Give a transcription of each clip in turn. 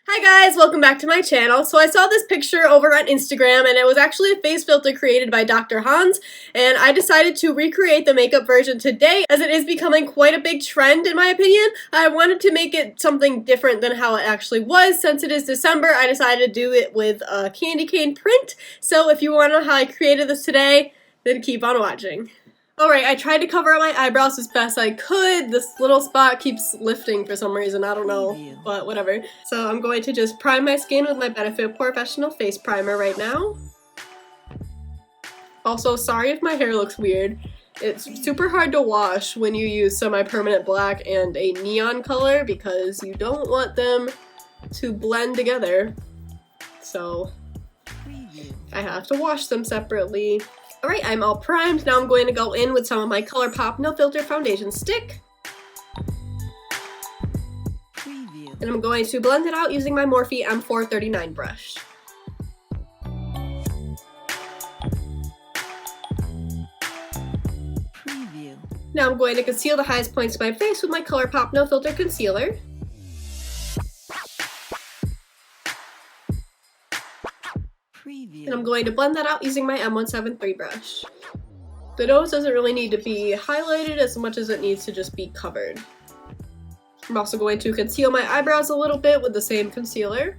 Hi guys, welcome back to my channel. So I saw this picture over on Instagram and it was actually a face filter created by Dr. Hans, and I decided to recreate the makeup version today as it is becoming quite a big trend in my opinion. I wanted to make it something different than how it actually was. Since it is December, I decided to do it with a candy cane print. So if you want to know how I created this today, then keep on watching. Alright, I tried to cover up my eyebrows as best I could. This little spot keeps lifting for some reason, I don't know, but whatever. So I'm going to just prime my skin with my Benefit Professional Face Primer right now. Also, sorry if my hair looks weird. It's super hard to wash when you use semi-permanent black and a neon color because you don't want them to blend together. So I have to wash them separately. Alright, I'm all primed. Now I'm going to go in with some of my ColourPop No Filter Foundation Stick. And I'm going to blend it out using my Morphe M439 brush. Now I'm going to conceal the highest points of my face with my ColourPop No Filter Concealer. And I'm going to blend that out using my M173 brush. The nose doesn't really need to be highlighted as much as it needs to just be covered. I'm also going to conceal my eyebrows a little bit with the same concealer.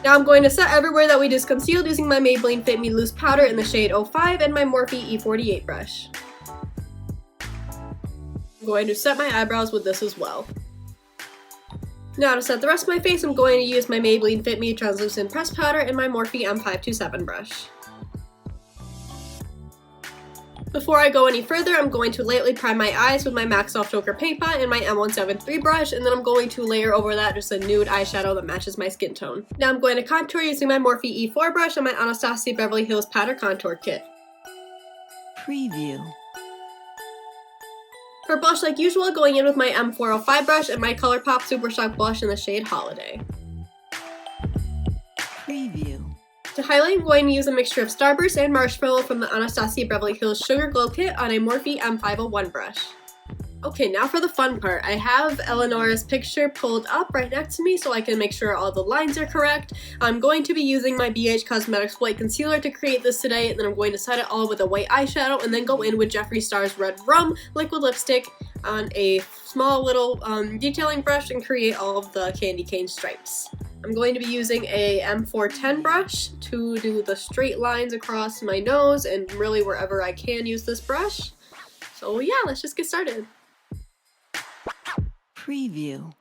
Now I'm going to set everywhere that we just concealed using my Maybelline Fit Me Loose Powder in the shade 05 and my Morphe E48 brush. I'm going to set my eyebrows with this as well. Now to set the rest of my face, I'm going to use my Maybelline Fit Me Translucent Pressed Powder and my Morphe M527 brush. Before I go any further, I'm going to lightly prime my eyes with my MAC Soft Joker Paint Pot and my M173 brush, and then I'm going to layer over that just a nude eyeshadow that matches my skin tone. Now I'm going to contour using my Morphe E4 brush and my Anastasia Beverly Hills Powder Contour Kit. Preview. For blush, like usual, going in with my M405 brush and my ColourPop Super Shock blush in the shade Holiday. Preview. To highlight, I'm going to use a mixture of Starburst and Marshmallow from the Anastasia Beverly Hills Sugar Glow Kit on a Morphe M501 brush. Okay, now for the fun part. I have Eleanor's picture pulled up right next to me so I can make sure all the lines are correct. I'm going to be using my BH Cosmetics White Concealer to create this today, and then I'm going to set it all with a white eyeshadow and then go in with Jeffree Star's Red Rum liquid lipstick on a small little detailing brush and create all of the candy cane stripes. I'm going to be using a M410 brush to do the straight lines across my nose and really wherever I can use this brush. So yeah, let's just get started. Preview.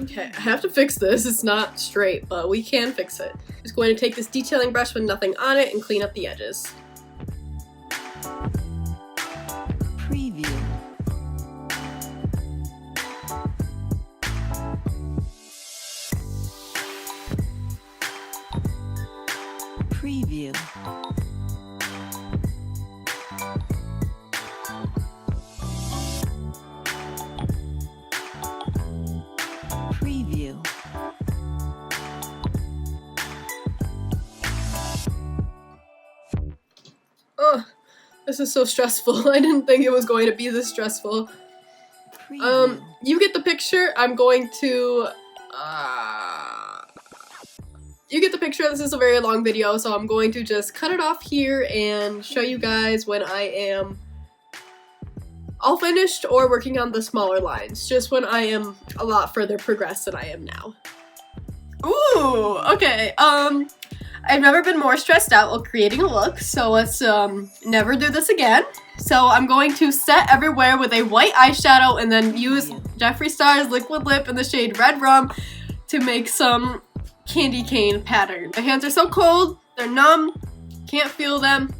Okay, I have to fix this. It's not straight, but we can fix it. Just going to take this detailing brush with nothing on it and clean up the edges. Preview. Preview. Preview. Oh, this is so stressful. I didn't think it was going to be this stressful. Preview. You get the picture. I'm going to, you get the picture. This is a very long video, so I'm going to just cut it off here and show you guys when I am all finished or working on the smaller lines, just when I am a lot further progressed than I am now. Ooh, okay, I've never been more stressed out while creating a look, so let's never do this again. So I'm going to set everywhere with a white eyeshadow and then use Jeffree Star's liquid lip in the shade Red Rum to make some candy cane pattern. My hands are so cold, they're numb, can't feel them.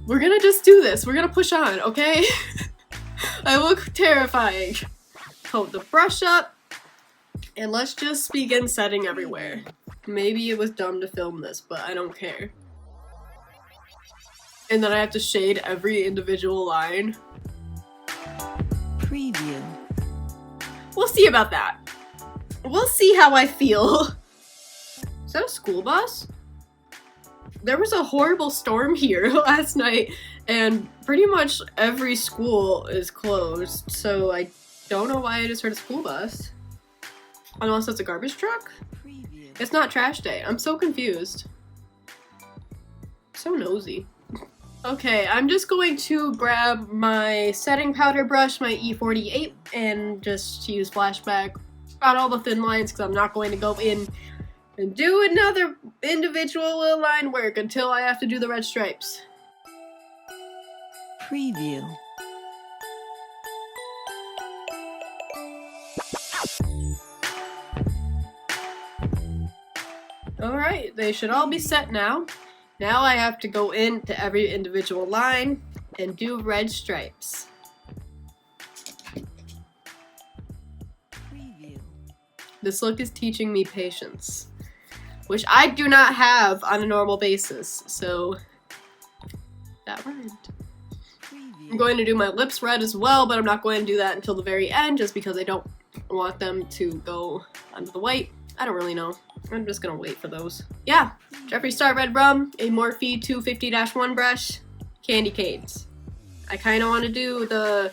We're gonna just do this. We're gonna push on, okay? I look terrifying. Hold the brush up, and let's just begin setting everywhere. Maybe it was dumb to film this, but I don't care. And then I have to shade every individual line. Preview. We'll see about that. We'll see how I feel. Is that a school bus? there was a horrible storm here last night, and pretty much every school is closed, so I don't know why I just heard a school bus. Unless it's a garbage truck? Preview. It's not trash day. I'm so confused. So nosy. Okay, I'm just going to grab my setting powder brush, my E48, and just use flashback on all the thin lines because I'm not going to go in and do another individual little line work until I have to do the red stripes. Preview. Alright, they should all be set now. Now I have to go into every individual line and do red stripes. Preview. This look is teaching me patience, which I do not have on a normal basis, so that rhymed. Preview. I'm going to do my lips red as well, but I'm not going to do that until the very end just because I don't want them to go onto the white. I don't really know. I'm just gonna wait for those. Yeah, Jeffree Star Red Rum, a Morphe 250-1 brush, candy canes. I kind of want to do the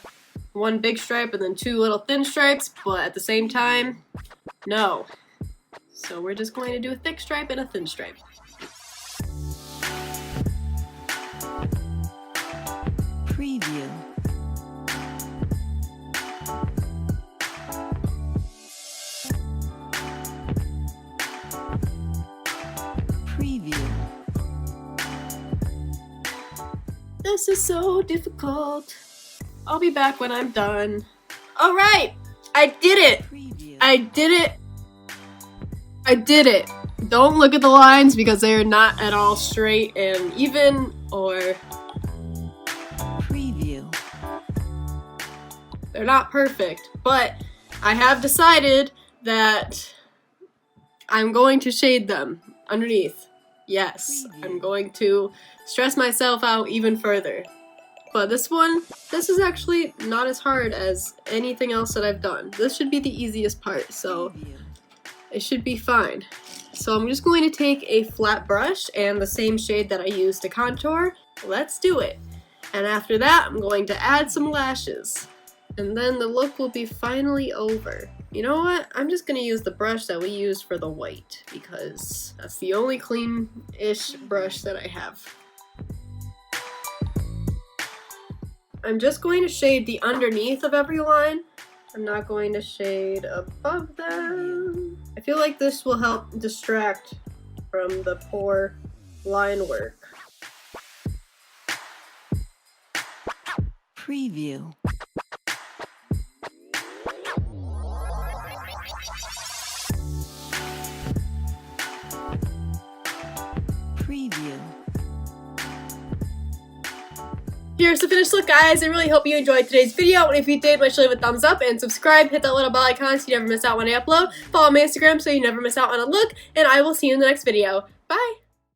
one big stripe and then two little thin stripes, but at the same time, no. So we're just going to do a thick stripe and a thin stripe. Preview. Preview. This is so difficult. I'll be back when I'm done. All right, I did it. Preview. I did it. I did it. Don't look at the lines because they're not at all straight and even or Preview. they're not perfect, but I have decided that I'm going to shade them underneath. Yes, I'm going to stress myself out even further. But this is actually not as hard as anything else that I've done. This should be the easiest part, so Preview. it should be fine. So I'm just going to take a flat brush and the same shade that I used to contour. Let's do it. And after that, I'm going to add some lashes. And then the look will be finally over. You know what? I'm just gonna use the brush that we used for the white because that's the only clean-ish brush that I have. I'm just going to shade the underneath of every line. I'm not going to shade above them. I feel like this will help distract from the poor line work. Preview. Preview. Here's the finished look, guys. I really hope you enjoyed today's video, and if you did, make sure to leave a thumbs up and subscribe. Hit that little bell icon so you never miss out when I upload. Follow my Instagram so you never miss out on a look, and I will see you in the next video. Bye!